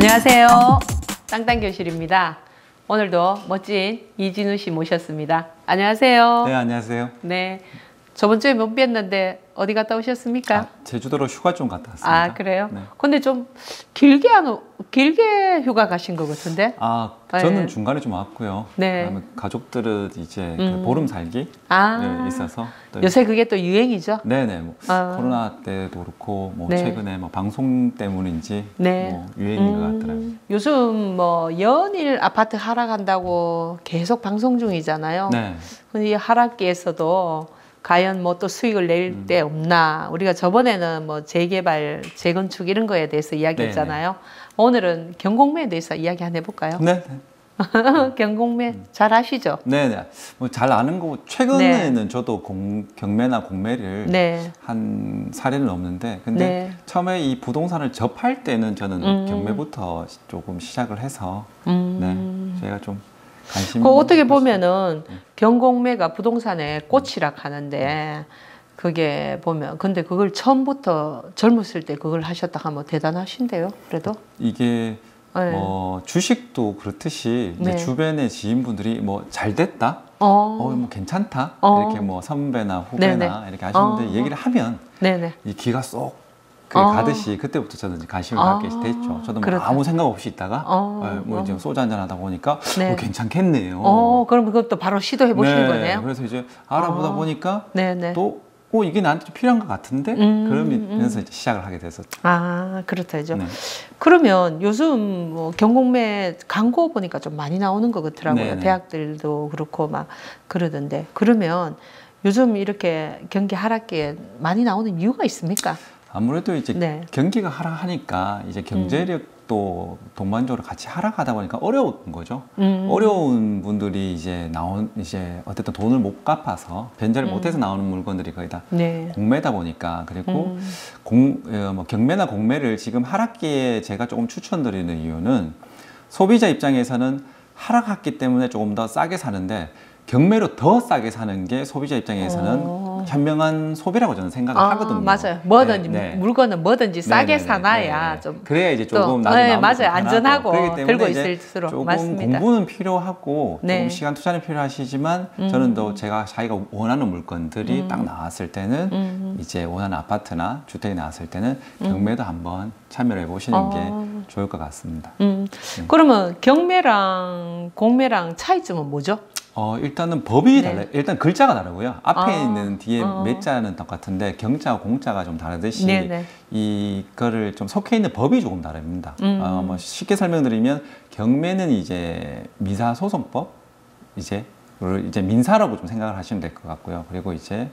안녕하세요. 땅땅교실입니다. 오늘도 멋진 이진우 씨 모셨습니다. 안녕하세요. 네, 안녕하세요. 네, 저번 주에 못 뵀는데 어디 갔다 오셨습니까? 제주도로 휴가 좀 갔다 왔습니다. 아, 그래요? 네. 근데 좀 길게 휴가 가신 것 같은데? 저는 네. 중간에 좀 왔고요. 네. 그다음에 가족들은 이제 그 보름 살기 있어서 또 요새 그게 또 유행이죠? 네네. 뭐 코로나 때도 그렇고 뭐 네. 최근에 뭐 방송 때문인지 네. 뭐 유행인 것 같더라고요. 요즘 뭐 연일 아파트 하락한다고 계속 방송 중이잖아요. 네. 근데 이 하락기에서도 과연 뭐 또 수익을 낼 데 없나? 우리가 저번에는 뭐 재개발, 재건축 이런 거에 대해서 이야기했잖아요. 오늘은 경공매에 대해서 이야기 한번 해볼까요? 네. 경공매 잘 아시죠? 네네. 뭐 잘 아는 거고 최근에는 저도 경매나 공매를 네. 한 사례는 없는데 근데 네. 처음에 이 부동산을 접할 때는 저는 경매부터 조금 시작을 해서 네. 제가 좀 관심이 어떻게 보면은 경공매가 부동산의 꽃이라 하는데 그게 보면 근데 그걸 처음부터 젊었을 때 그걸 하셨다 하면 대단하신데요. 그래도 이게 네. 뭐 주식도 그렇듯이 이제 네. 주변의 지인분들이 뭐 잘 됐다, 뭐 괜찮다 이렇게 뭐 선배나 후배나 네네. 이렇게 하시는데 얘기를 하면 네네. 이 귀가 쏙 가듯이 그때부터 저는 이제 관심을 갖게 됐죠. 저도 뭐 아무 생각 없이 있다가 뭐 이제 소주 한잔 하다 보니까 네. 괜찮겠네요. 그럼 그것도 바로 시도해 보시는 네. 거네요. 그래서 이제 알아보다 보니까 네네. 또 이게 나한테 좀 필요한 것 같은데 그러면서 이제 시작을 하게 됐었죠. 그렇다죠. 네. 그러면 요즘 뭐 경공매 광고 보니까 좀 많이 나오는 것 같더라고요. 네네. 대학들도 그렇고 막 그러던데. 그러면 요즘 이렇게 경기 하락기에 많이 나오는 이유가 있습니까? 아무래도 이제 네. 경기가 하락하니까 이제 경제력도 동반적으로 같이 하락하다 보니까 어려운 거죠. 어려운 분들이 이제 이제 어쨌든 돈을 못 갚아서 변제를 못해서 나오는 물건들이 거의 다 네. 공매다 보니까 그리고 뭐 경매나 공매를 지금 하락기에 제가 조금 추천드리는 이유는 소비자 입장에서는 하락했기 때문에 조금 더 싸게 사는데 경매로 더 싸게 사는 게 소비자 입장에서는 현명한 소비라고 저는 생각을 하거든요. 맞아요. 뭐든지 네. 물건은 뭐든지 싸게 사놔야 네. 좀 그래야 이제 조금 또, 나중에 맞아요. 안전하고 그렇기 때문에 들고 이제 있을수록 조금 맞습니다. 공부는 필요하고 네. 조금 시간 투자는 필요하시지만 저는 또 자기가 원하는 물건들이 딱 나왔을 때는 이제 원하는 아파트나 주택이 나왔을 때는 경매도 한번 참여를 해보시는 게 좋을 것 같습니다. 그러면 경매랑 공매랑 차이점은 뭐죠? 일단은 법이 달라요. 일단 글자가 다르고요. 앞에 있는 뒤에 매자는 똑같은데 경자와 공자가 좀 다르듯이 네네. 이거를 좀 속해 있는 법이 조금 다릅니다. 뭐 쉽게 설명드리면 경매는 이제 민사소송법 이제 민사라고 좀 생각을 하시면 될 것 같고요. 그리고 이제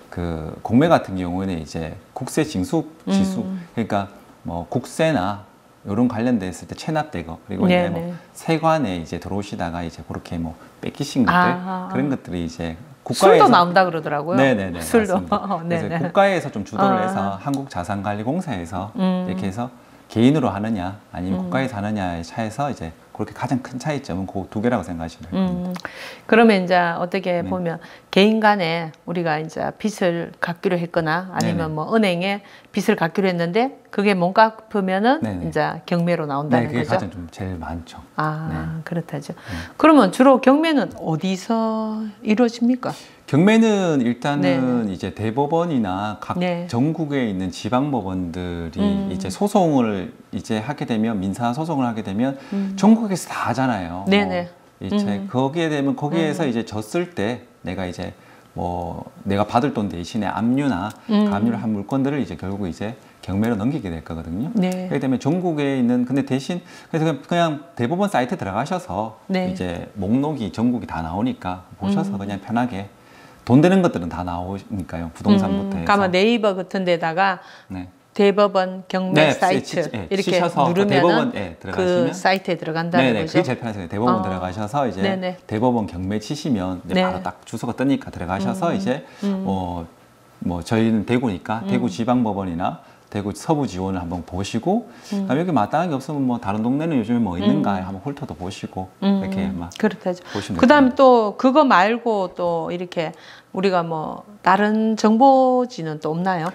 그 공매 같은 경우에는 이제 국세 징수 지수 그러니까 뭐 국세나 이런 관련됐을 때 체납되고 그리고 이제 뭐 세관에 이제 들어오시다가 이제 그렇게 뭐 뺏기신 것들 그런 것들이 이제 국가에서 술도 나온다 그러더라고요. 네네네 술도. 그래서 국가에서 좀 주도를 해서 한국자산관리공사에서 이렇게 해서 개인으로 하느냐 아니면 국가에서 하느냐의 차에서 이제 그렇게 가장 큰 차이점은 그 두 개라고 생각하시면 됩니다. 그러면 이제 어떻게 보면 개인 간에 우리가 이제 빚을 갚기로 했거나 아니면 네네. 뭐 은행에 빚을 갚기로 했는데 그게 못 갚으면은 네네. 이제 경매로 나온다는 그게 거죠. 가장 좀 제일 많죠. 그렇다죠. 그러면 주로 경매는 어디서 이루어집니까? 경매는 일단은 네네. 이제 대법원이나 각 네. 전국에 있는 지방법원들이 이제 소송을 이제 하게 되면 민사 소송을 하게 되면 전국에서 다 하잖아요. 네네. 뭐 이제 거기에 되면 거기에서 이제 졌을 때 내가 이제 뭐 내가 받을 돈 대신에 압류나 감류를 한 물건들을 이제 결국 이제 경매로 넘기게 될 거거든요. 네. 그렇기 때문에 전국에 있는 근데 대신 그래서 그냥 대법원 사이트 들어가셔서 네. 이제 목록이 전국이 다 나오니까 보셔서 그냥 편하게 돈 되는 것들은 다 나오니까요. 부동산부터 해서. 그러면 네이버 같은 데다가 네. 대법원 경매 사이트 이렇게 치셔서 누르면 대법원에 그 들어가시면 사이트에 들어간다는 네네, 거죠? 그게 제일 편하세요. 대법원 들어가셔서 이제 네네. 대법원 대법원 경매 치시면 이제 네. 바로 딱 주소가 뜨니까 들어가셔서 이제 뭐 저희는 대구니까 대구 지방법원이나 대구 서부지원을 한번 보시고 여기 마땅한 게 없으면 뭐 다른 동네는 요즘에 뭐 있는가 한번 훑어도 보시고 이렇게 막 그렇다죠. 보시면 그다음 또 그거 말고 또 이렇게 우리가 뭐 다른 정보지는 또 없나요?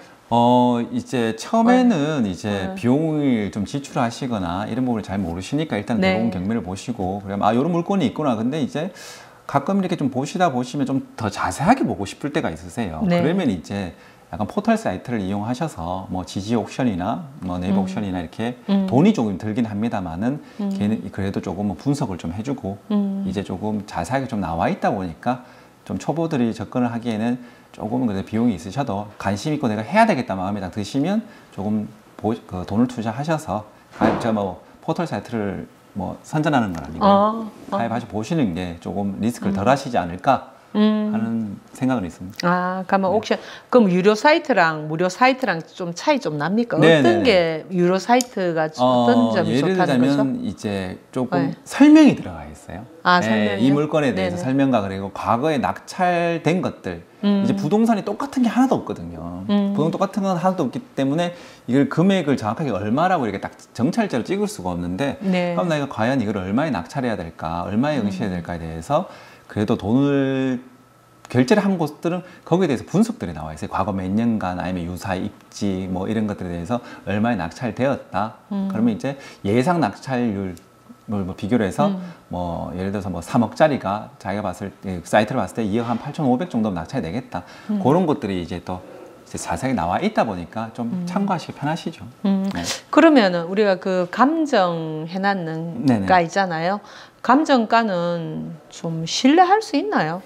이제 처음에는 이제 비용을 좀 지출하시거나 이런 부분을 잘 모르시니까 일단 대부분 경매를 보시고, 그러면 이런 물건이 있구나. 근데 이제 가끔 이렇게 좀 보시면 좀 더 자세하게 보고 싶을 때가 있으세요. 그러면 이제 약간 포털 사이트를 이용하셔서 뭐 지지 옥션이나 뭐 네이버 옥션이나 이렇게 돈이 조금 들긴 합니다만은 걔는 그래도 조금 분석을 좀 해주고 이제 조금 자세하게 좀 나와 있다 보니까 좀 초보들이 접근을 하기에는 조금은 그래도 비용이 있으셔도 관심 있고 내가 해야 되겠다 마음이 딱 드시면 조금 그 돈을 투자하셔서 제가 뭐 포털 사이트를 뭐 선전하는 건 아니고요. 가입하셔 보시는 게 조금 리스크를 덜 하시지 않을까 하는 생각은 있습니다. 그러면 옥션, 그럼 유료 사이트랑 무료 사이트랑 좀 차이 좀 납니까? 어떤 게 유료 사이트가 어떤 점이 예를 좋다는 거죠? 들자면 이제 조금 설명이 들어가 있어요. 설명이요? 이 물건에 대해서 설명과 그리고 과거에 낙찰된 것들 이제 부동산이 똑같은 게 하나도 없거든요. 부동산 똑같은 건 하나도 없기 때문에 이걸 금액을 정확하게 얼마라고 이렇게 딱 정찰제로 찍을 수가 없는데 그럼 내가 과연 이걸 얼마에 낙찰해야 될까, 얼마에 응시해야 될까에 대해서 그래도 돈을 결제를 한 곳들은 거기에 대해서 분석들이 나와 있어요. 과거 몇 년간 아니면 유사 입지 뭐 이런 것들에 대해서 얼마에 낙찰되었다. 그러면 이제 예상 낙찰률 뭐 비교를 해서 뭐 예를 들어서 뭐 3억짜리가 자기가 봤을 때 사이트를 봤을 때 2억 한 8,500 정도 낙찰이 되겠다. 그런 것들이 이제 또 이제 자세하게 나와 있다 보니까 좀 참고하시기 편하시죠. 그러면은 우리가 그 감정 해놨는 가 있잖아요. 감정가는 좀 신뢰할 수 있나요?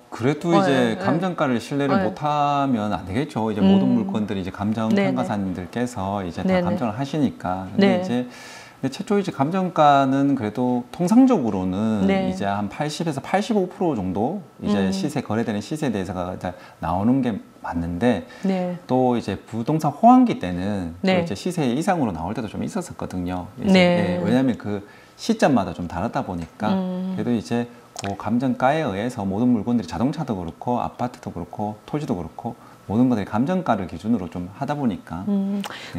그래도 이제 감정가를 신뢰를 못하면 안 되겠죠. 이제 모든 물건들이 이제 감정 평가사님들께서 이제 다 감정을 하시니까. 근데 이제 최초 이제 감정가는 그래도 통상적으로는 이제 한 80에서 85% 정도 이제 시세 거래되는 시세에 대해서가 이제 나오는 게 맞는데 또 이제 부동산 호황기 때는 또 이제 시세 이상으로 나올 때도 좀 있었었거든요. 이제 왜냐하면 그 시점마다 좀 다르다 보니까 그래도 이제 그 감정가에 의해서 모든 물건들이 자동차도 그렇고 아파트도 그렇고 토지도 그렇고 모든 것들이 감정가를 기준으로 좀 하다 보니까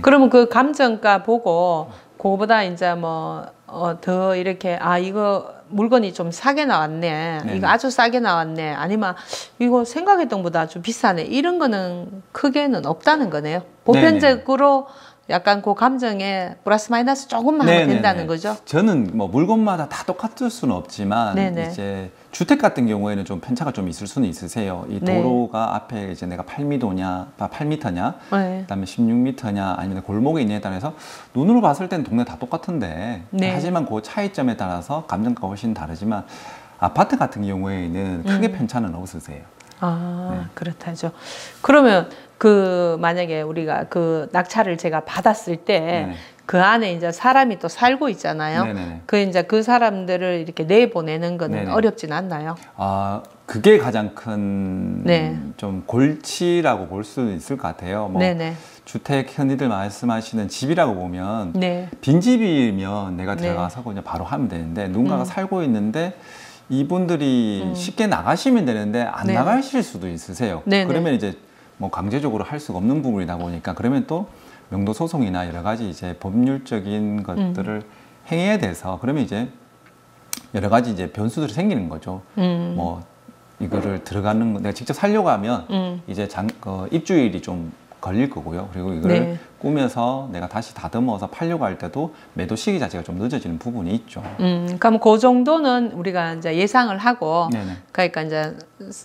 그러면 그 감정가 보고 그거보다 이제 뭐 더 이렇게 이거 물건이 좀 싸게 나왔네, 이거 아주 싸게 나왔네, 아니면 이거 생각했던 것보다 아주 비싸네, 이런 거는 크게는 없다는 거네요. 보편적으로 약간 그 감정에 플러스 마이너스 조금만 하면 된다는 거죠. 저는 뭐 물건마다 다 똑같을 수는 없지만 이제 주택 같은 경우에는 좀 편차가 좀 있을 수는 있으세요. 이 도로가 앞에 이제 내가 8m냐, 그다음에 16m냐, 아니면 골목에 있느냐에 따라서 눈으로 봤을 때는 동네 다 똑같은데 하지만 그 차이점에 따라서 감정가가 훨씬 다르지만 아파트 같은 경우에는 크게 편차는 없으세요. 그렇다죠. 그러면 그 만약에 우리가 그 낙찰을 제가 받았을 때 그 안에 이제 사람이 또 살고 있잖아요. 그 이제 그 사람들을 이렇게 내보내는 거는 어렵진 않나요? 그게 가장 큰 좀 골치라고 볼 수 있을 것 같아요. 뭐 주택 흔히들 말씀하시는 집이라고 보면 빈집이면 내가 들어가서 그냥 바로 하면 되는데 누군가가 살고 있는데 이분들이 쉽게 나가시면 되는데 안 나가실 수도 있으세요. 그러면 이제 뭐 강제적으로 할 수가 없는 부분이다 보니까 그러면 또 명도 소송이나 여러 가지 이제 법률적인 것들을 행해야 돼서 그러면 이제 여러 가지 이제 변수들이 생기는 거죠. 뭐 이거를 들어가는 거 내가 직접 살려고 하면 이제 입주일이 좀 걸릴 거고요. 그리고 이걸 꾸며서 내가 다시 다듬어서 팔려고 할 때도 매도 시기 자체가 좀 늦어지는 부분이 있죠. 그럼 그 정도는 우리가 이제 예상을 하고, 그러니까 이제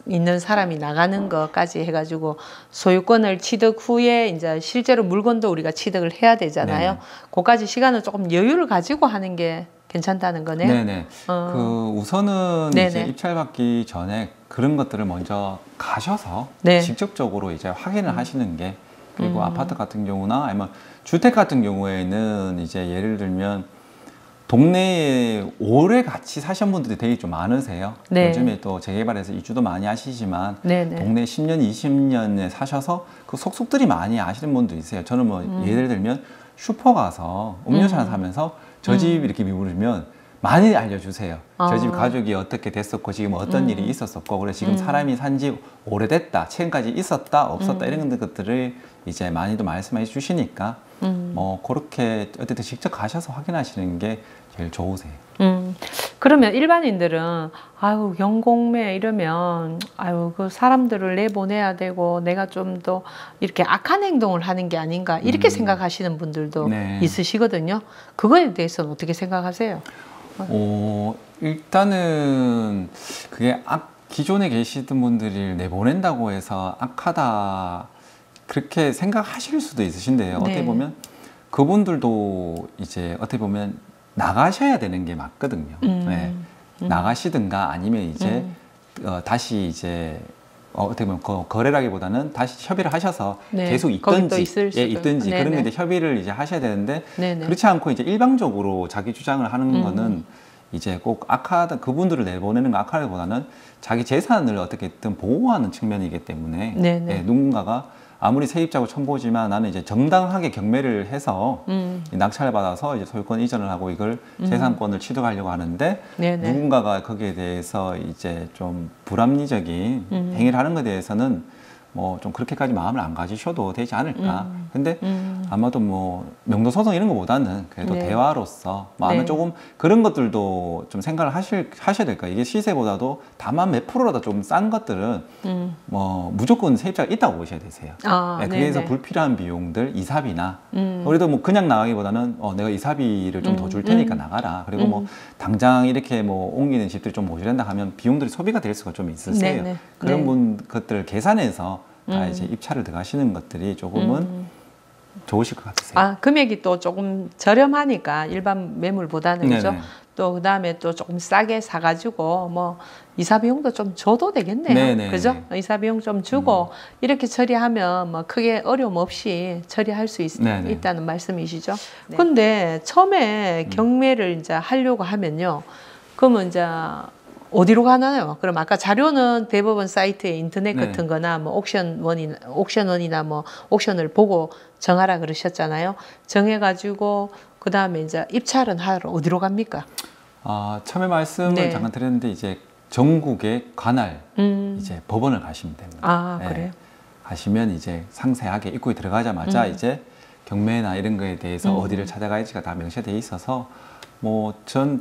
있는 사람이 나가는 것까지 해가지고 소유권을 취득 후에 이제 실제로 물건도 우리가 취득을 해야 되잖아요. 그까지 시간을 조금 여유를 가지고 하는 게 괜찮다는 거네요. 그 우선은 이제 입찰받기 전에 그런 것들을 먼저 가셔서 직접적으로 이제 확인을 하시는 게 그리고 아파트 같은 경우나 아니면 주택 같은 경우에는 이제 예를 들면 동네에 오래 같이 사신 분들이 되게 좀 많으세요. 요즘에 또 재개발해서 이주도 많이 하시지만 동네 10년, 20년에 사셔서 그 속속들이 많이 아시는 분도 있어요. 저는 뭐 예를 들면 슈퍼 가서 음료수 하나 사면서 저 집 이렇게 물으면 많이 알려주세요. 저 집 가족이 어떻게 됐었고 지금 어떤 일이 있었었고 그래서 지금 사람이 산지 오래됐다, 최근까지 있었다 없었다 이런 것들을 이제 많이도 말씀해 주시니까 뭐 그렇게 어쨌든 직접 가셔서 확인하시는 게 제일 좋으세요. 그러면 일반인들은 아유 경공매 이러면 아유 그 사람들을 내보내야 되고 내가 좀 더 이렇게 악한 행동을 하는 게 아닌가 이렇게 생각하시는 분들도 네. 있으시거든요. 그거에 대해서는 어떻게 생각하세요? 일단은 그게 기존에 계시던 분들이 내보낸다고 해서 악하다 그렇게 생각하실 수도 있으신데요. 네. 어떻게 보면 그분들도 이제 어떻게 보면 나가셔야 되는 게 맞거든요. 네. 나가시든가 아니면 이제 다시 이제 어떻게 보면 거래라기보다는 다시 협의를 하셔서 네. 계속 거기 또 있든지 있을 예, 수도. 있든지 그런 네네. 게 이제 협의를 이제 하셔야 되는데 네네. 그렇지 않고 이제 일방적으로 자기 주장을 하는 거는 이제 꼭 악하다 그분들을 내보내는 거 악하기보다는 자기 재산을 어떻게든 보호하는 측면이기 때문에 네네. 예, 누군가가 아무리 세입자고 첨부지만 나는 이제 정당하게 경매를 해서 이 낙찰을 받아서 이제 소유권 이전을 하고 이걸 재산권을 취득하려고 하는데 네네. 누군가가 거기에 대해서 이제 좀 불합리적인 행위를 하는 것에 대해서는 뭐 좀 그렇게까지 마음을 안 가지셔도 되지 않을까. 근데 아마도 뭐 명도 소송 이런 것보다는 그래도 네. 대화로서 뭐 아마 네. 조금 그런 것들도 좀 생각을 하셔야 될까. 이게 시세보다도 다만 몇 프로라도 좀 싼 것들은 뭐 무조건 세입자가 있다고 보셔야 되세요. 아, 네, 그래서 네네. 불필요한 비용들 이사비나 그래도 뭐 그냥 나가기보다는 내가 이사비를 좀 더 줄 테니까 나가라. 그리고 뭐 당장 이렇게 뭐 옮기는 집들이 좀 모자란다 하면 비용들이 소비가 될 수가 좀 있으세요. 네네. 그런 네. 것들을 계산해서 다 이제 입찰을 들어가시는 것들이 조금은 좋으실 것 같으세요. 아, 금액이 또 조금 저렴하니까 일반 매물보다는 그죠? 네네. 또 그다음에 또 조금 싸게 사가지고 뭐 이사 비용도 좀 줘도 되겠네요. 네네. 그죠? 이사 비용 좀 주고 이렇게 처리하면 뭐 크게 어려움 없이 처리할 수 네네. 있다는 말씀이시죠? 근데 처음에 경매를 이제 하려고 하면요. 그러면 이제 어디로 가나요? 그럼 아까 자료는 대법원 사이트에 인터넷 네. 같은 거나 뭐 옥션원이나 뭐 옥션을 보고 정하라 그러셨잖아요. 정해가지고 그 다음에 이제 입찰은 하러 어디로 갑니까? 처음에 말씀을 네. 잠깐 드렸는데 이제 전국의 관할 이제 법원을 가시면 됩니다. 아, 네. 그래요? 가시면 이제 상세하게 입구에 들어가자마자 이제 경매나 이런 거에 대해서 어디를 찾아가야지가 다 명시되어 있어서 뭐 저는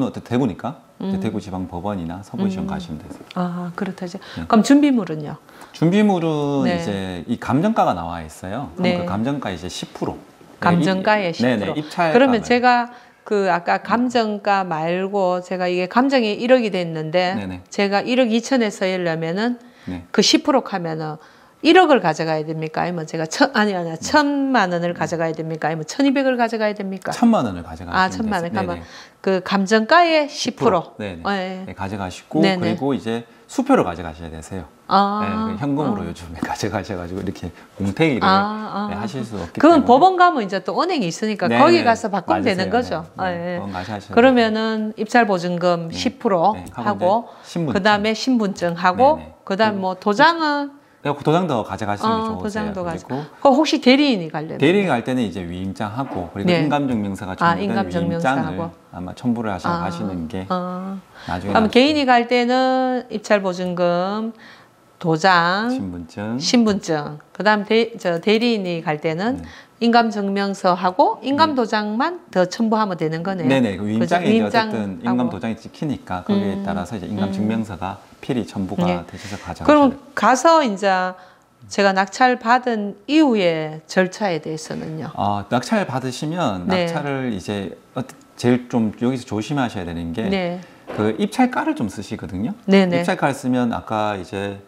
어때 대구니까 이제 대구지방법원이나 서부지원 가시면 되세요. 아, 그렇다죠. 네. 그럼 준비물은요? 준비물은 네. 이제 이 감정가가 나와 있어요. 그럼 네. 그 감정가 이제 10%. 감정가의 10%. 네네. 입찰. 그러면 제가 그 아까 감정가 말고 제가 이게 감정이 1억이 됐는데 네네. 제가 1억 2천에 서려면은 네. 그 10% 하면은 1억을 가져가야 됩니까? 아니면 제가 1,000만 원을 가져가야 됩니까? 아니면 1,200을 가져가야 됩니까? 1,000만 원을 가져가시면 아, 1,000만 원. 되세요. 그러면 네네. 그 감정가의 10%. 네네. 네. 네, 가져가시고 네네. 그리고 이제 수표를 가져가셔야 되세요. 아, 네, 현금으로 요즘에 가져가셔가지고 이렇게 공택일을 네, 하실 수 없기 그건 때문에. 법원 가면 이제 또 은행이 있으니까 네, 거기 네. 가서 바꾸면 맞으세요. 되는 거죠. 네, 네. 네. 법원 가셔야 그러면은 입찰 보증금 네. 10% 네, 하고 이제 신분증. 그다음에 신분증 하고 네, 네. 그다음 뭐 도장은 도장도 가져가시는 게 좋으세요. 도장도 그리고 가지고. 혹시 대리인이 가려면 대리인 갈 때는 이제 위임장하고 그리고 네. 인감증명서가 첨부된 인감증명서하고. 위임장을 아마 첨부를 하셔서 가시는 게 나중에 그럼 개인이 갈 때는 입찰 보증금, 도장, 신분증. 그다음 대리인이 갈 때는 인감증명서하고 인감도장만 더 첨부하면 되는 거네요. 네네. 그 위임장에 이제 위임장 어쨌든 하고. 인감도장이 찍히니까 거기에 따라서 이제 인감증명서가 필히 첨부가 네. 되셔서 가져가셔야 그럼 돼요. 가서 이제 제가 낙찰 받은 이후에 절차에 대해서는요. 낙찰 받으시면 네. 낙찰을 이제 제일 좀 여기서 조심하셔야 되는 게 네. 그 입찰가를 좀 쓰시거든요. 네네. 입찰가를 쓰면 아까 이제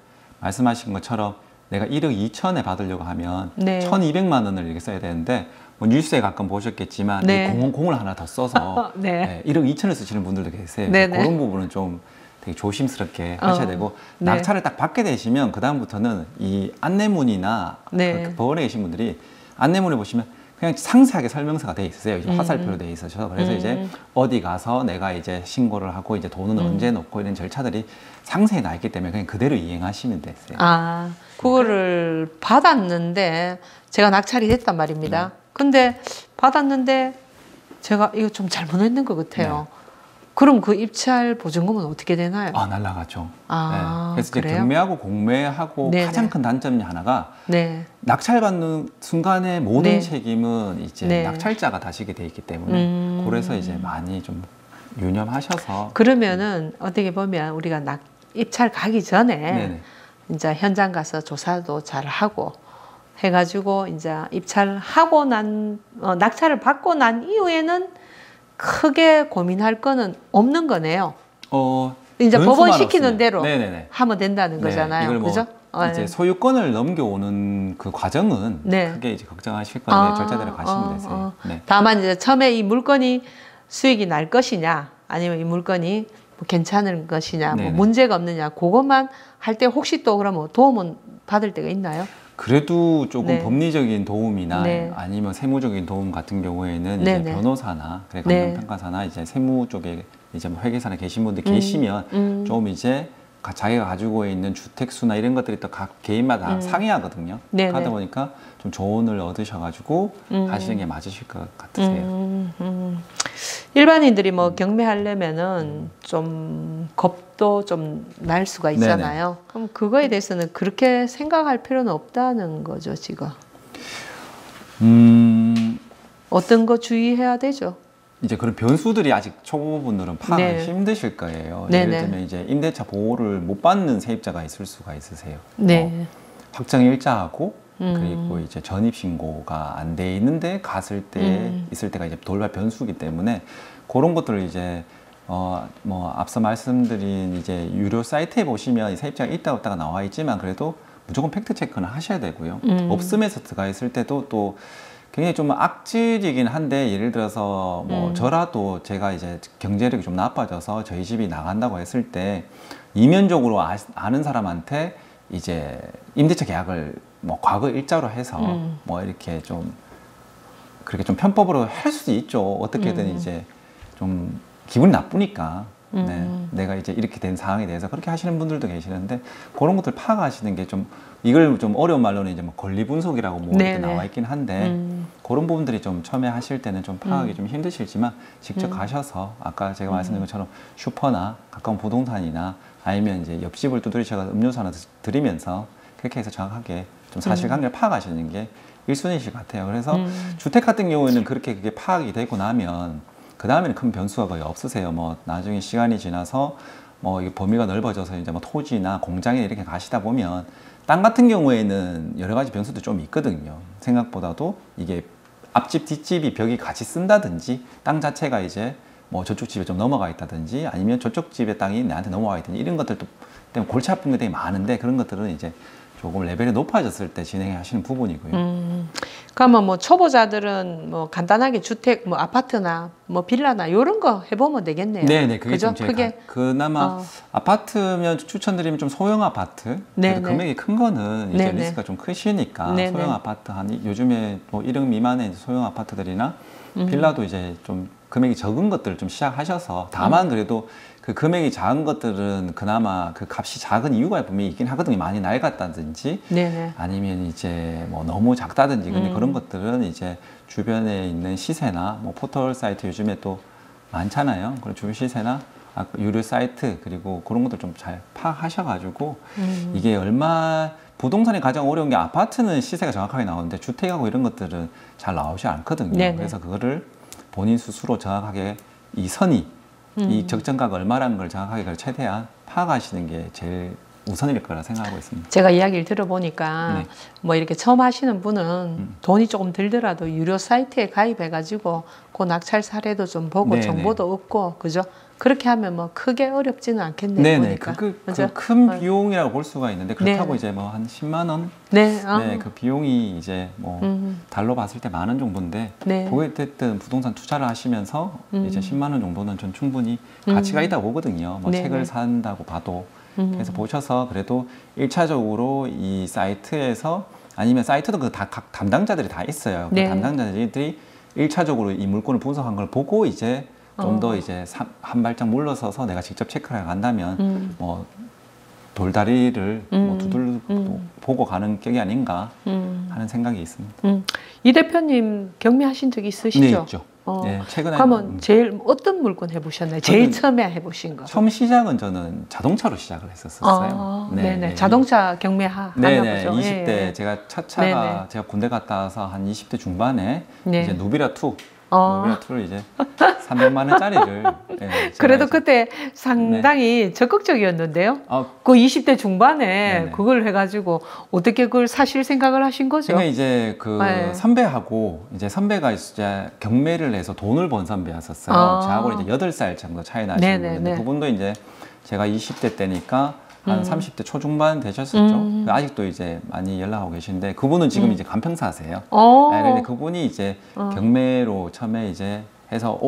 말씀하신 것처럼 내가 1억 2천에 받으려고 하면 네. 1,200만 원을 이렇게 써야 되는데 뭐 뉴스에 가끔 보셨겠지만 네. 이 공을 하나 더 써서 네. 1억 2천을 쓰시는 분들도 계세요. 네네. 그런 부분은 좀 되게 조심스럽게 하셔야 되고 네. 낙찰을 딱 받게 되시면 그 다음부터는 이 안내문이나 네. 그 법원에 계신 분들이 안내문에 보시면 그냥 상세하게 설명서가 돼 있으세요. 이제 화살표로 돼 있어서 그래서 이제 어디 가서 내가 이제 신고를 하고 이제 돈은 언제 넣고 이런 절차들이 상세히 나 있기 때문에 그냥 그대로 이행하시면 됐어요. 그거를 받았는데 제가 낙찰이 됐단 말입니다. 근데 받았는데 제가 이거 좀 잘못했는 것 같아요. 그럼 그 입찰 보증금은 어떻게 되나요? 아, 날라가죠. 아, 그래서 이제 그래요? 경매하고 공매하고 네네. 가장 큰 단점이 하나가 네. 낙찰받는 순간에 모든 네. 책임은 이제 네. 낙찰자가 다시게 돼 있기 때문에 그래서 이제 많이 좀 유념하셔서 그러면은 어떻게 보면 우리가 입찰 가기 전에 네네. 이제 현장 가서 조사도 잘 하고 해가지고 이제 입찰하고 낙찰을 받고 난 이후에는 크게 고민할 거는 없는 거네요. 이제 법원 시키는 없으면. 대로 네네네. 하면 된다는 네, 거잖아요. 이걸 뭐 그죠? 이제 소유권을 넘겨오는 그 과정은 네. 크게 이제 걱정하실 건데 절차대로 가시면 되세요. 네. 다만 이제 처음에 이 물건이 수익이 날 것이냐, 아니면 이 물건이 뭐 괜찮은 것이냐, 뭐 네네. 문제가 없느냐, 그것만 할 때 혹시 또 그러면 도움은 받을 때가 있나요? 그래도 조금 네. 법리적인 도움이나 네. 아니면 세무적인 도움 같은 경우에는 네네. 이제 변호사나 그래 네. 감정평가사나 이제 세무 쪽에 이제 뭐 회계사나 계신 분들 계시면 좀 이제 자기가 가지고 있는 주택 수나 이런 것들이 또 각 개인마다 상이하거든요. 네네. 하다 보니까 좀 조언을 얻으셔가지고 하시는 게 맞으실 것 같으세요. 일반인들이 뭐 경매하려면은 좀 겁도 좀 날 수가 있잖아요. 그럼 그거에 대해서는 그렇게 생각할 필요는 없다는 거죠, 지금. 어떤 거 주의해야 되죠? 이제 그런 변수들이 아직 초보분들은 파악하기 네. 힘드실 거예요. 네네. 예를 들면 이제 임대차 보호를 못 받는 세입자가 있을 수가 있으세요. 네. 확정 일자하고 그리고 이제 전입 신고가 안 돼 있는데 갔을 때 있을 때가 이제 돌발 변수기 때문에 그런 것들을 이제 뭐 앞서 말씀드린 이제 유료 사이트에 보시면 이 세입자가 있다 없다가 나와 있지만 그래도 무조건 팩트 체크는 하셔야 되고요. 없음에서 들어가 있을 때도 또 굉장히 좀 악질이긴 한데 예를 들어서 뭐 저라도 제가 이제 경제력이 좀 나빠져서 저희 집이 나간다고 했을 때 이면적으로 아는 사람한테 이제 임대차 계약을 뭐 과거 일자로 해서 뭐 이렇게 좀 그렇게 좀 편법으로 할 수도 있죠. 어떻게든 이제 좀 기분이 나쁘니까 네, 내가 이제 이렇게 된 상황에 대해서 그렇게 하시는 분들도 계시는데 그런 것들 파악하시는 게 좀 이걸 좀 어려운 말로는 이제 뭐 권리 분석이라고 뭐 이렇게 나와 있긴 한데 그런 부분들이 좀 처음에 하실 때는 좀 파악이 좀 힘드실지만 직접 가셔서 아까 제가 말씀드린 것처럼 슈퍼나 가까운 부동산이나 아니면 이제 옆집을 두드리셔서 음료수 하나 드리면서 그렇게 해서 정확하게 좀 사실관계를 파악하시는 게 1순위실 것 같아요. 그래서 주택 같은 경우에는 그렇게 그게 파악이 되고 나면 그 다음에는 큰 변수가 거의 없으세요. 뭐 나중에 시간이 지나서 뭐 이 범위가 넓어져서 이제 뭐 토지나 공장에 이렇게 가시다 보면 땅 같은 경우에는 여러 가지 변수도 좀 있거든요. 생각보다도 이게 앞집 뒷집이 벽이 같이 쓴다든지 땅 자체가 이제 뭐 저쪽 집에 좀 넘어가 있다든지 아니면 저쪽 집의 땅이 나한테 넘어가 있다든지 이런 것들도 때문에 골치 아픈 게 되게 많은데 그런 것들은 이제 조금 레벨이 높아졌을 때 진행하시는 부분이고요. 그러면 뭐 초보자들은 뭐 간단하게 주택, 뭐 아파트나 뭐 빌라나 이런 거 해보면 되겠네요. 네네, 그게 그죠? 좀 제가 그게 그나마 아파트면 추천드리면 좀 소형 아파트. 네네. 금액이 큰 거는 이제 네네. 리스크가 좀 크시니까 네네. 소형 아파트 요즘에 뭐 1억 미만의 소형 아파트들이나 빌라도 이제 좀 금액이 적은 것들을 좀 시작하셔서 다만 그래도 그 금액이 작은 것들은 그나마 그 값이 작은 이유가 분명히 있긴 하거든요. 많이 낡았다든지 네네. 아니면 이제 뭐 너무 작다든지 근데 그런 것들은 이제 주변에 있는 시세나 뭐 포털 사이트 요즘에 또 많잖아요. 그런 주변 시세나 유료 사이트 그리고 그런 것들 좀 잘 파악하셔가지고 이게 얼마 부동산이 가장 어려운 게 아파트는 시세가 정확하게 나오는데 주택하고 이런 것들은 잘 나오지 않거든요. 네네. 그래서 그거를 본인 스스로 정확하게 이 선이 이 적정가가 얼마라는 걸 정확하게 그걸 최대한 파악하시는 게 제일 우선일 거라 생각하고 있습니다. 제가 이야기를 들어보니까 네. 뭐 이렇게 처음 하시는 분은 돈이 조금 들더라도 유료 사이트에 가입해가지고 그 낙찰 사례도 좀 보고 네네. 정보도 얻고 그죠? 그렇게 하면 뭐 크게 어렵지는 않겠네요. 네네. 보니까. 그 큰 비용이라고 볼 수가 있는데 그렇다고 네네. 이제 뭐 한 10만 원? 네. 네, 그 비용이 이제 뭐 달러 봤을 때 10,000원 정도인데 네. 어쨌든 부동산 투자를 하시면서 이제 10만 원 정도는 전 충분히 가치가 있다고 보거든요. 뭐 네네. 책을 산다고 봐도 그래서 보셔서 그래도 1차적으로 이 사이트에서 아니면 사이트도 그 각 담당자들이 다 있어요. 그 네. 담당자들이 1차적으로 이 물건을 분석한 걸 보고 이제 좀 더 이제 한 발짝 물러서서 내가 직접 체크를 간다면 뭐 돌다리를 뭐 두들고 보고 가는 격이 아닌가 하는 생각이 있습니다. 이 대표님 경매하신 적 있으시죠? 네, 있죠. 예, 최근에 그러면 제일 어떤 물건 해보셨나요? 제일 저는 처음에 해보신 거. 처음 시작은 저는 자동차로 시작을 했었어요. 네네. 자동차 경매하나 네네. 보죠. 20대 예. 제가 첫 차가 네네. 제가 군대 갔다 와서 한 20대 중반에 네. 이제 누비라 2 누비라 2를 이제 300만 원짜리를 예, 그래도 제가 그때 상당히 적극적이었는데요. 그 20대 중반에 네네. 그걸 해가지고 어떻게 그걸 사실 생각을 하신 거죠? 제가 이제 그 네. 선배하고 이제 선배가 이제 경매를 해서 돈을 번 선배였었어요. 저하고 이제 8살 정도 차이 나시는 네네네. 분인데 그분도 이제 제가 20대 때니까 한 30대 초중반 되셨었죠. 아직도 이제 많이 연락하고 계신데 그분은 지금 이제 간평사세요. 네, 근데 그분이 이제 경매로 처음에 이제 해서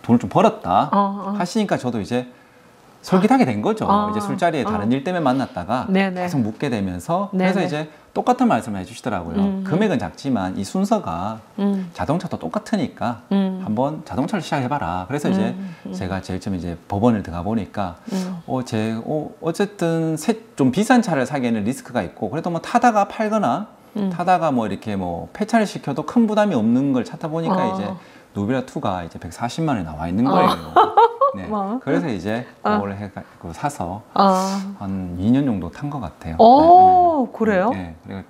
돈을 좀 벌었다 하시니까 저도 이제 솔깃하게 된 거죠. 이제 술자리에 다른 일 때문에 만났다가 네네. 계속 묻게 되면서 네네. 그래서 이제 똑같은 말씀을 해주시더라고요. 금액은 작지만 이 순서가 자동차도 똑같으니까 한번 자동차를 시작해봐라. 그래서 이제 제가 제일 처음에 이제 법원을 들어가 보니까 어쨌든 좀 비싼 차를 사기에는 리스크가 있고 그래도 뭐 타다가 팔거나 타다가 뭐 이렇게 뭐 폐차를 시켜도 큰 부담이 없는 걸 찾다 보니까 이제 누비라 2가 이제 140만 원에 나와 있는 거예요. 네. 그래서 이제 그걸 해가지고 사서 한 2년 정도 탄 것 같아요. 그래요? 네. 그리고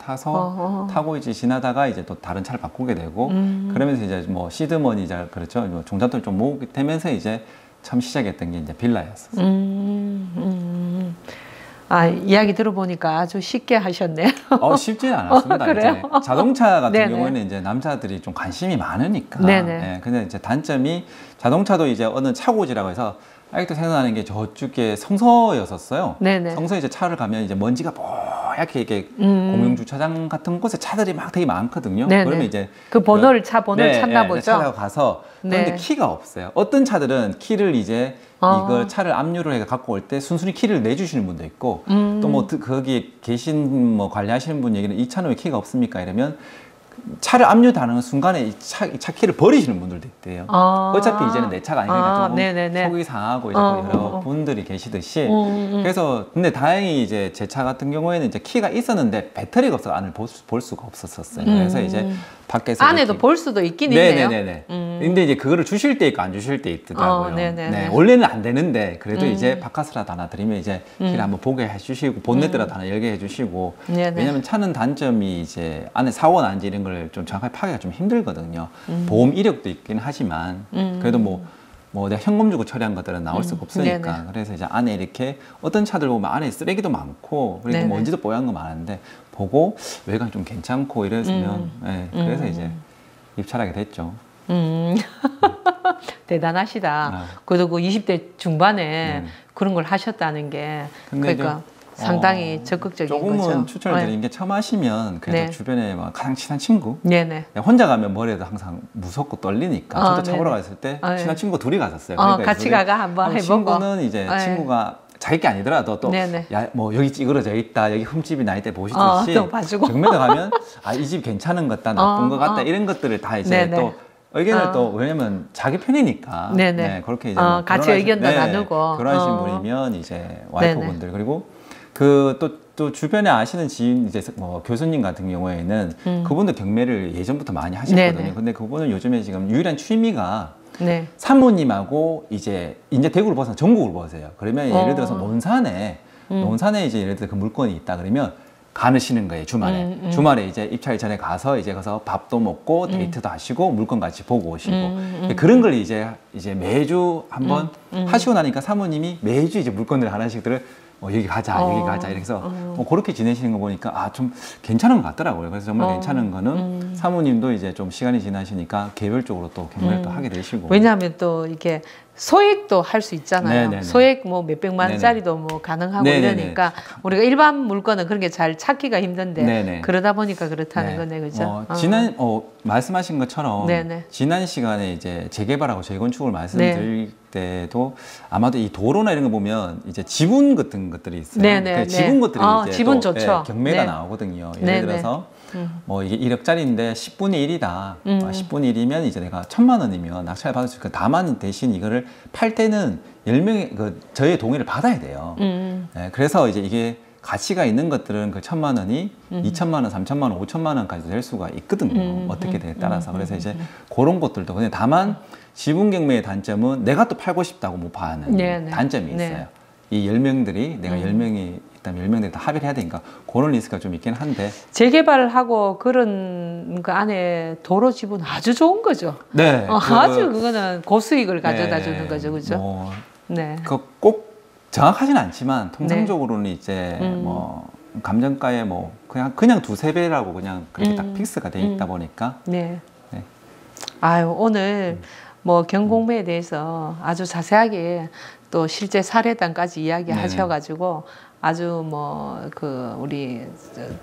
타고 이제 지나다가 이제 또 다른 차를 바꾸게 되고 그러면서 이제 뭐 시드머니자 그렇죠. 뭐 종잣돈 좀 모으게 되면서 이제 처음 시작했던 게 이제 빌라였었어요. 이야기 들어보니까 아주 쉽게 하셨네요. 쉽지는 않았습니다. 그래요? 이제 자동차 같은 네네. 경우에는 이제 남자들이 좀 관심이 많으니까. 네네. 네, 근데 이제 단점이 자동차도 이제 어느 차고지라고 해서 아직도 생각나는 게 저쪽에 성서였었어요. 네네. 성서 이제 차를 가면 이제 먼지가 뽀얗게 이렇게 공용 주차장 같은 곳에 차들이 막 되게 많거든요. 네네. 그러면 이제 그 번호를 차 번호를 네, 찾나 네, 보죠. 찾아가 가서 그런데 네. 키가 없어요. 어떤 차들은 키를 이제 이걸 차를 압류를 해서 갖고 올 때 순순히 키를 내주시는 분도 있고 또 뭐 거기 계신 뭐 관리하시는 분 얘기는 이 차는 왜 키가 없습니까? 이러면 차를 압류하는 순간에 이 차 키를 버리시는 분들도 있대요. 어차피 이제는 내 차가 아니니까 조금 네네네. 속이 상하고 이제 여러 분들이 계시듯이 그래서 근데 다행히 이제 제 차 같은 경우에는 이제 키가 있었는데 배터리가 없어서 안을 볼 수가 없었어요. 그래서 이제 밖에서 안에도 이렇게 볼 수도 있긴 있네요. 네네네. 근데 이제 그거를 주실 때 있고 안 주실 때 있더라고요. 네네네. 네, 원래는 안 되는데 그래도 이제 바깥으로라도 하나 드리면 이제 키를 한번 보게 해주시고 본넷이라도 하나 열게 해주시고 네네. 왜냐면 차는 단점이 이제 안에 사고가 난지 이런 걸 좀 정확하게 파기가 좀 힘들거든요. 보험 이력도 있긴 하지만 그래도 뭐 내가 현금 주고 처리한 것들은 나올 수가 없으니까 네네. 그래서 이제 안에 이렇게 어떤 차들 보면 안에 쓰레기도 많고 그리고 네네. 먼지도 뽀얀 거 많은데 보고 외관 좀 괜찮고 이랬으면 네, 그래서 이제 입찰하게 됐죠. 대단하시다. 그래도 그 20대 중반에 그런 걸 하셨다는 게 근데 그러니까 상당히 적극적인 조금은 거죠. 추천을 드리는 게 처음 하시면 그래도 네. 주변에 막 가장 친한 친구 네네. 혼자 가면 뭐래도 항상 무섭고 떨리니까 저도 차 네네. 보러 갔을 때 친한 친구 둘이 갔었어요. 같이 가가 한번 해보고. 친구는 이제 네. 친구가 자기 게 아니더라도 또 네네. 야, 뭐 여기 찌그러져 있다 여기 흠집이 나 있다 보시듯이 또 봐주고. 경매도 가면 이 집 괜찮은 것 같다 나쁜 것 같다 이런 것들을 다 이제 네네. 또 의견을 또 왜냐면 자기 편이니까 네네. 네, 그렇게 이제 같이 의견도 나누고. 결혼하신 분이면 이제 와이프분들 그리고 그 또 주변에 아시는 지인 이제 뭐 교수님 같은 경우에는 그분도 경매를 예전부터 많이 하셨거든요. 네네. 근데 그분은 요즘에 지금 유일한 취미가 네. 사모님하고 이제 대구를 벗어나 전국을 보세요. 그러면 예를 들어서 논산에 이제 예를 들어 그 물건이 있다 그러면 가시는 거예요 주말에. 주말에 이제 입찰 전에 가서 이제 가서 밥도 먹고 데이트도 하시고 물건 같이 보고 오시고 그런 걸 이제 매주 한번 하시고 나니까 사모님이 매주 이제 물건을 하나씩들을 여기 가자 여기 가자 이렇게 해서 그렇게 지내시는 거 보니까 좀 괜찮은 것 같더라고요. 그래서 정말 괜찮은 거는 사모님도 이제 좀 시간이 지나시니까 개별적으로 또 경매를 또 하게 되시고 왜냐하면 또 이렇게 소액도 할 수 있잖아요. 네네네. 소액 뭐 몇백만 네네. 원짜리도 뭐 가능하고 네네네. 이러니까 우리가 일반 물건은 그런 게 잘 찾기가 힘든데 네네. 그러다 보니까 그렇다는 네. 거네, 그죠? 지난 말씀하신 것처럼 네네. 지난 시간에 이제 재개발하고 재건축을 말씀드릴 때도 아마도 이 도로나 이런 거 보면 이제 지분 같은 것들이 있어요. 네네, 그 지분 네. 것들이 이제 지분 또, 좋죠. 경매가 네. 나오거든요. 예를 네네. 들어서 뭐 이게 1억짜리인데 10분의 1이다. 10분의 1이면 이제 내가 1,000만 원이면 낙찰 받을 수 있고 다만 대신 이거를 팔 때는 10명의 저의 동의를 받아야 돼요. 네, 그래서 이제 이게 가치가 있는 것들은 그 1,000만 원이 2천만 원, 3천만 원, 5천만 원까지 될 수가 있거든요. 어떻게 돼 따라서. 그래서 이제 그런 것들도 근데 다만 지분 경매의 단점은 내가 또 팔고 싶다고 못 파는 네네. 단점이 있어요. 네. 이 10명들이 내가 10명이 있다면 10명들이 다 합의를 해야 되니까 그런 리스크가 좀 있긴 한데 재개발하고 그런 그 안에 도로 지분 아주 좋은 거죠. 네. 아주 그거는 고수익을 가져다 네, 주는 거죠. 그죠? 뭐, 네. 꼭 정확하지는 않지만 통상적으로는 이제 뭐 감정가에 뭐 그냥 두세 배라고 그냥 그렇게 딱 픽스가 돼 있다 보니까 네. 네. 아유, 오늘 뭐 경공매에 대해서 아주 자세하게 또 실제 사례단까지 이야기하셔가지고 아주 뭐 그 우리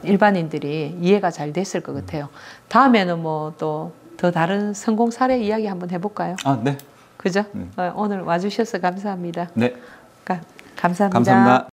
일반인들이 이해가 잘 됐을 것 같아요. 다음에는 뭐 또 더 다른 성공 사례 이야기 한번 해볼까요? 아, 네. 그죠? 오늘 와주셔서 감사합니다. 네. 감사합니다. 감사합니다.